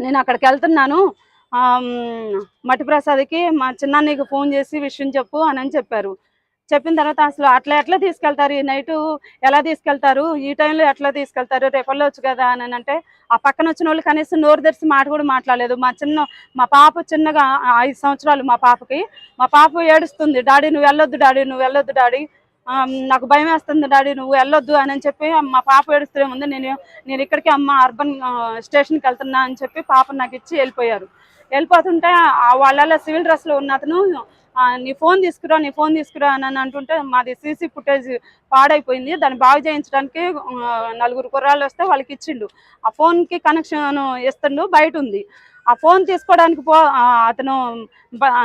నేను అక్కడికి వెళ్తున్నాను, మట్టి ప్రసాద్కి మా చిన్నాన్నకి ఫోన్ చేసి విషయం చెప్పు అని చెప్పారు. చెప్పిన తర్వాత అసలు అట్లా ఎట్లా తీసుకెళ్తారు, ఈ నైటు ఎలా తీసుకెళ్తారు, ఈ టైంలో ఎట్లా తీసుకెళ్తారు, రేపు వెళ్ళొచ్చు కదా అని అంటే ఆ పక్కన వచ్చిన వాళ్ళు కనీసం నోరు తెరిచి మాట కూడా మాట్లాడలేదు. మా పాప చిన్నగా 5 సంవత్సరాలు మా పాపకి. మా పాప ఏడుస్తుంది, డాడీ నువ్వు వెళ్ళొద్దు డాడీ, నువ్వు వెళ్ళొద్దు డాడీ, నాకు భయం వేస్తుంది డాడీ, నువ్వు వెళ్ళొద్దు అని చెప్పి మా పాప ఏడుస్తూనే ఉంది. నేను ఇక్కడికి అమ్మ అర్బన్ స్టేషన్కి వెళ్తున్నా అని చెప్పి పాప నాకు ఇచ్చి వెళ్ళిపోయారు. వెళ్ళిపోతుంటే వాళ్ళ సివిల్ డ్రెస్లో ఉన్న అతను నీ ఫోన్ తీసుకురా అని అంటుంటే మాది సీసీ ఫుటేజ్ పాడైపోయింది, దాన్ని బాగు చేయించడానికి 4 కుర్రాళ్ళు వస్తే వాళ్ళకి ఇచ్చిండు. ఆ ఫోన్కి కనెక్షన్ ఇస్తుండు, బయట ఉంది. ఆ ఫోన్ తీసుకోవడానికి అతను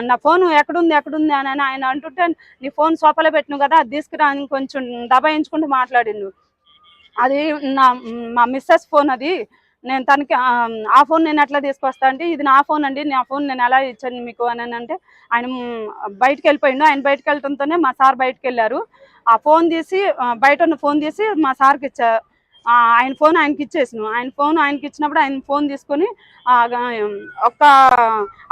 నా ఫోన్ ఎక్కడుంది అని ఆయన అంటుంటే నీ ఫోన్ సోఫాలో పెట్టిను కదా, అది తీసుకురా అని కొంచెం దబాయించుకుంటూ మాట్లాడిండు. అది మా మిస్సెస్ ఫోన్, అది నేను తనకి ఆ ఫోన్ నేను ఎట్లా తీసుకొస్తా అంటే ఇది నా ఫోన్ అండి, నా ఫోన్ నేను ఎలా ఇచ్చాను మీకు అని అంటే ఆయన బయటకు వెళ్ళిపోయిండు. ఆయన బయటకు వెళ్ళడంతోనే మా సార్ బయటకు వెళ్ళారు. ఆ ఫోన్ తీసి బయట ఉన్న ఫోన్ తీసి మా సార్కి ఇచ్చా. ఆయన ఫోన్ ఆయనకి ఇచ్చేసాను. ఆయన ఫోన్ ఆయనకి ఇచ్చినప్పుడు ఆయన ఫోన్ తీసుకొని ఒక్క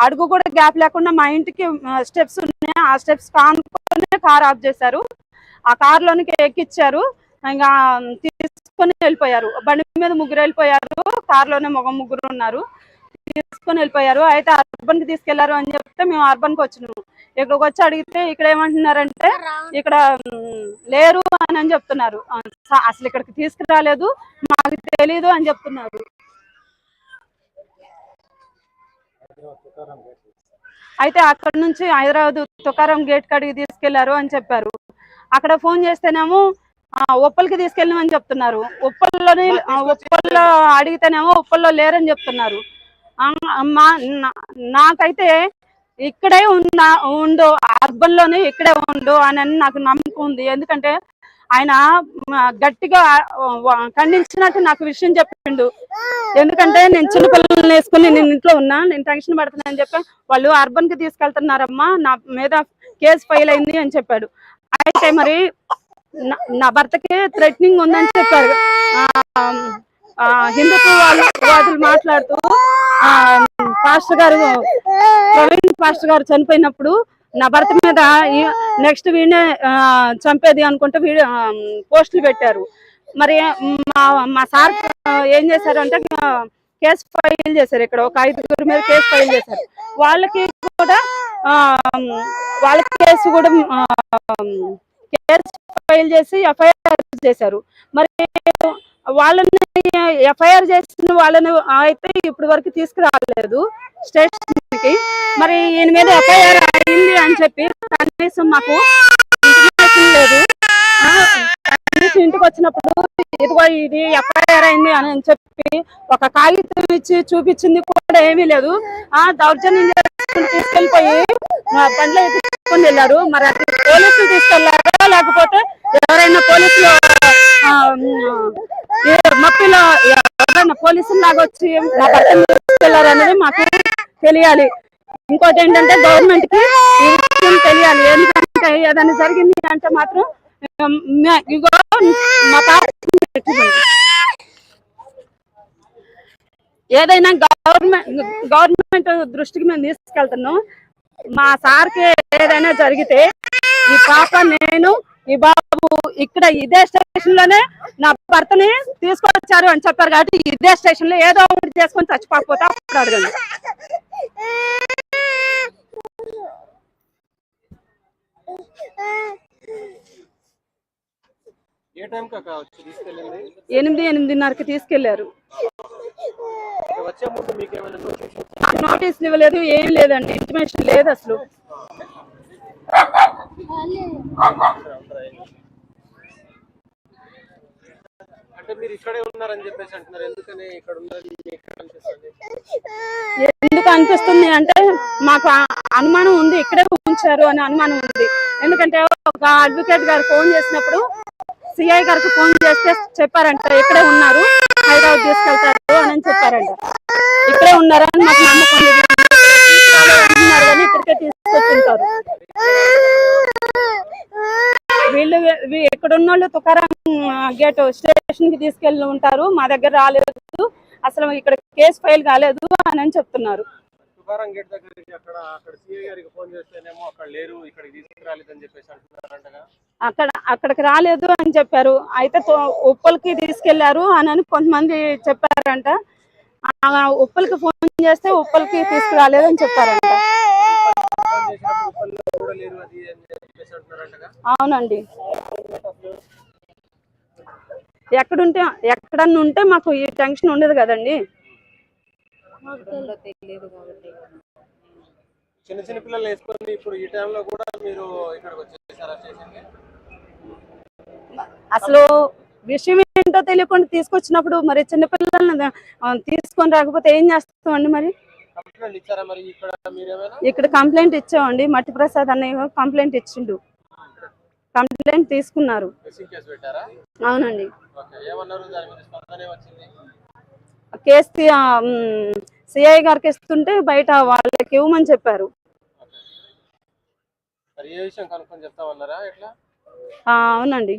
అడుగు కూడా గ్యాప్ లేకుండా మా ఇంటికి స్టెప్స్ ఉన్నాయి, ఆ స్టెప్స్ కానుకొని కార్ ఆఫ్ చేశారు. ఆ కార్లోనికి ఎక్కిచ్చారు, ఇంకా తీసుకొని వెళ్ళిపోయారు. బండి మీద 3 వెళ్ళిపోయారు, కార్లోనే ముగ్గురు ఉన్నారు, తీసుకొని వెళ్ళిపోయారు. అయితే అర్బన్కి తీసుకెళ్లారు అని చెప్తే మేము అర్బన్కి వచ్చినాము. ఇక్కడికి వచ్చి అడిగితే ఇక్కడ ఏమంటున్నారంటే ఇక్కడ లేరు అని చెప్తున్నారు. అసలు ఇక్కడికి తీసుకురాలేదు, మాకు తెలీదు అని చెప్తున్నారు. అయితే అక్కడ నుంచి హైదరాబాద్ తుకారం గేట్ కాడికి తీసుకెళ్లారు అని చెప్పారు. అక్కడ ఫోన్ చేస్తేనేమో ఉప్పల్కి తీసుకెళ్ళమని చెప్తున్నారు. ఉప్పల్లో అడిగితేనేమో ఉప్పల్లో లేరని చెప్తున్నారు. నాకైతే ఇక్కడే ఉండు, అర్బన్లోనే ఇక్కడే ఉండు అని నాకు నమ్మకం ఉంది. ఎందుకంటే ఆయన గట్టిగా ఖండించినట్టు నాకు విషయం చెప్పిండు. ఎందుకంటే నేను చిన్నపిల్లల్ని వేసుకుని నేను ఇంట్లో ఉన్నా, నేను టెన్షన్ పడుతున్నా అని చెప్పి వాళ్ళు అర్బన్కి తీసుకెళ్తున్నారమ్మా, నా మీద కేసు ఫైల్ అయింది అని చెప్పాడు. అయితే మరి నా భర్తకి థ్రెటనింగ్ ఉందని చెప్పారు. హిందుత్వ వాదులు మాట్లాడుతూ పాస్టర్ గారు, ప్రవీణ్ పాస్టర్ గారు చనిపోయినప్పుడు నా భర్త మీద నెక్స్ట్ వీడినే చంపేది అనుకుంటే పోస్టులు పెట్టారు. మరి మా సార్ ఏం చేశారు అంటే కేసు ఫైల్ చేశారు. ఇక్కడ ఒక 5 మీద కేసు ఫైల్ చేశారు. వాళ్ళకి కేసు కూడా కేసు ఫైల్ చేసి ఎఫ్ఐఆర్ చేశారు. మరి వాళ్ళని ఎఫ్ఐఆర్ చేసిన వాళ్ళని అయితే ఇప్పటి వరకు తీసుకురాలేదు స్టేషన్కి. మరి ఈయన మీద ఎఫ్ఐఆర్ అయింది అని చెప్పి కనీసం మాకు ఇన్ఫర్మేషన్ లేదు. కనీసం ఇంటికి వచ్చినప్పుడు ఇదిగో ఇది ఎఫ్ఐఆర్ అయింది అని చెప్పి ఒక కాగితం ఇచ్చి చూపించింది కూడా ఏమీ లేదు. దౌర్జన్యం తీసుకెళ్ళిపోయి బండ్లో తీసుకొని వెళ్ళారు. మరి అది పోలీసులు తీసుకెళ్లారా లేకపోతే ఎవరైనా పోలీసులు మప్పిలో ఎవరైనా పోలీసులు లాగా వచ్చి నా భర్తను తీసుకెళ్లారు అనేది మాకు తెలియాలి. ఇంకోటి ఏంటంటే గవర్నమెంట్ కి ఈ విషయం తెలియాలి. ఎందుకంటే ఏదైనా జరిగింది అంటే మాత్రం ఇగో మా పాప ఏదైనా గవర్నమెంట్ దృష్టికి మేము తీసుకెళ్తున్నాం. మా సార్కి ఏదైనా జరిగితే ఈ పాప, నేను, ఈ బాబు ఇక్కడ ఇదే స్టేషన్ లోనే నా భర్తని తీసుకొచ్చారు అని చెప్పారు కాబట్టి ఇదే స్టేషన్ లో ఏదో ఒకటి చేసుకొని చచ్చిపోకపోతే అప్పుడు అడగండి. ఏ టైం కాక తీసుకెళ్ళింది? 8:30కి తీసుకెళ్లారు. వచ్చే ముందు మీకు ఏమైనా నోటీసులు ఇవ్వలేదు, ఏం లేదండి, ఇంటిమేషన్ లేదు అసలు. అంటే మీరు ఇక్కడే ఉన్నారని చెప్పేసి అంటున్నారు, ఎందుకని ఇక్కడ ఉన్నది ఎందుకు అనిపిస్తుంది అంటే మాకు అనుమానం ఉంది, ఇక్కడే ఉంచారు అని అనుమానం ఉంది. ఎందుకంటే ఒక అడ్వకేట్ గారు ఫోన్ చేసినప్పుడు సిఐ గారికి ఫోన్ చేస్తే చెప్పారంట ఇక్కడే ఉన్నారు, హైదరాబాద్ తీసుకెళ్తారు అని చెప్పారంట. ఇక్కడే ఉన్నారని మాకు నమ్మకం ఉన్నారు కానీ ఇక్కడికే తీసుకొచ్చుంటారు. వీళ్ళు ఇక్కడ ఉన్న వాళ్ళు తుకారం గేట్ స్టేషన్ కి తీసుకెళ్ళి ఉంటారు, మా దగ్గర రాలేదు. అసలు ఇక్కడ కేసు ఫైల్ కాలేదు అని చెప్తున్నారు. తుకారం గేట్ దగ్గరికి అక్కడ సిఐ గారికి ఫోన్ చేస్తేనేమో అక్కడ లేరు, ఇక్కడికి తీసుకురాలేదని చెప్పేసి అంటున్నారంటగా. అక్కడికి రాలేదు అని చెప్పారు. అయితే ఉప్పలకి తీసుకెళ్లారు అని కొంతమంది చెప్పారంట. ఉప్పలకి ఫోన్ చేస్తే ఉప్పలకి తీసుకురాలేదు అని చెప్పారంట. ఫోన్ చేసినప్పుడు ఉప్పల్లో కూడా లేరు అది అని చెప్పేసి అంటున్నారంటగా. అవునండి. ఎక్కడన్నా ఉంటే మాకు ఈ టెన్షన్ ఉండదు కదండి. చిన్న చిన్న పిల్లలు వేసుకొని ఇప్పుడు ఈ టైంలో కూడా మీరు ఇక్కడికి వచ్చేసారా స్టేషన్కి? అసలు విషయం ఏంటో తెలియకుండా తీసుకొచ్చినప్పుడు మరి చిన్నపిల్లల్ని తీసుకొని రాకపోతే ఏం చేస్తామండి? మరి కంప్లైంట్ ఇచ్చారా? మరి ఇక్కడ మీరేమైనా ఇక్కడ కంప్లైంట్ ఇచ్చామండి. మట్టి ప్రసాద్ అన్నయ్య కంప్లైంట్ ఇచ్చిండు, కంప్లైంట్ తీసుకున్నారు. మిస్సింగ్ కేసు పెట్టారా? అవునండి. ఓకే, ఏమన్నారు? దాని మీద స్పందన వచ్చింది. కేసు సిఐ గారికి ఇస్తుంటే బయట వాళ్ళకి ఇవ్వమని చెప్పారు. మరి ఏ విషయం కనుక్కొని చెప్తామన్నారా ఎట్లా? అవునండి.